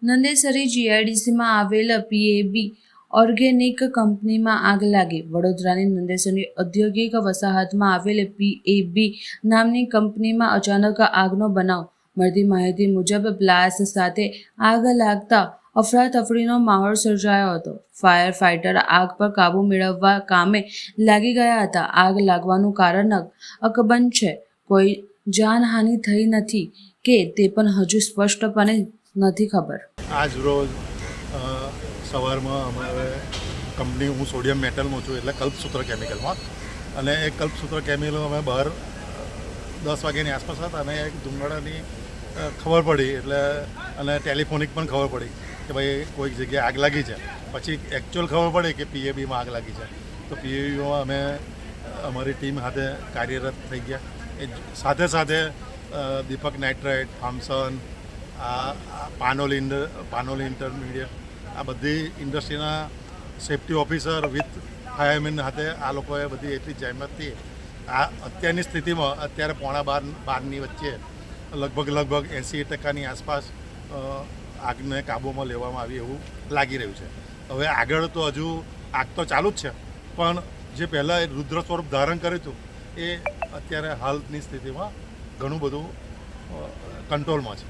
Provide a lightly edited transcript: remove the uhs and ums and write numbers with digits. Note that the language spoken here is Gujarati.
નંદેસરી જીઆઈડીસીમાં આવેલ પીએબી ઓર્ગેનિક કંપનીમાં આગ લાગી. વડોદરાની નંદેસરી ઔદ્યોગિક વસાહતમાં આવેલ પીએબી નામની કંપનીમાં અચાનક આગનો બનાવ. મળતી માહિતી મુજબ બ્લાસ્ટ સાથે આગ લાગતા અફરાતફરીનો માહોલ સર્જાયો હતો. ફાયર ફાઇટર આગ પર કાબૂ મેળવવા કામે લાગી ગયા હતા. આગ લાગવાનું કારણ અકબંધ છે. કોઈ જાનહાનિ થઈ નથી કે તે પણ હજુ સ્પષ્ટપણે નથી ખબર. આજ રોજ સવારમાં અમારે કંપની, હું સોડિયમ મેટલમાં છું એટલે કલ્પસૂત્ર કેમિકલમાં, અને એ કલ્પસૂત્ર કેમિકલ અમે બહાર 10 વાગ્યાની આસપાસ હતા અને એક ધુમાડાની ખબર પડી એટલે, અને ટેલિફોનિક પણ ખબર પડી કે ભાઈ કોઈક જગ્યાએ આગ લાગી છે. પછી એકચ્યુઅલ ખબર પડી કે પીએબીમાં આગ લાગી છે. તો પીએબીમાં અમે અમારી ટીમ સાથે કાર્યરત થઈ ગયા. એ સાથે સાથે દીપક નાઇટ્રાઇટ, થામસન, પાનોલી ઇન્ટરમીડિયેટ, આ બધી ઇન્ડસ્ટ્રીના સેફ્ટી ઓફિસર વિથ ફાયરમેન સાથે આ લોકોએ બધી એટલી જહેમતથી આ અત્યારની સ્થિતિમાં, અત્યારે 11:30ની વચ્ચે લગભગ 80% આસપાસ આગને કાબૂમાં લેવામાં આવી એવું લાગી રહ્યું છે. હવે આગળ તો હજુ આગ તો ચાલુ જ છે, પણ જે પહેલાં એ રુદ્ર સ્વરૂપ ધારણ કર્યું હતું એ અત્યારે હાલની સ્થિતિમાં ઘણું બધું કંટ્રોલમાં છે.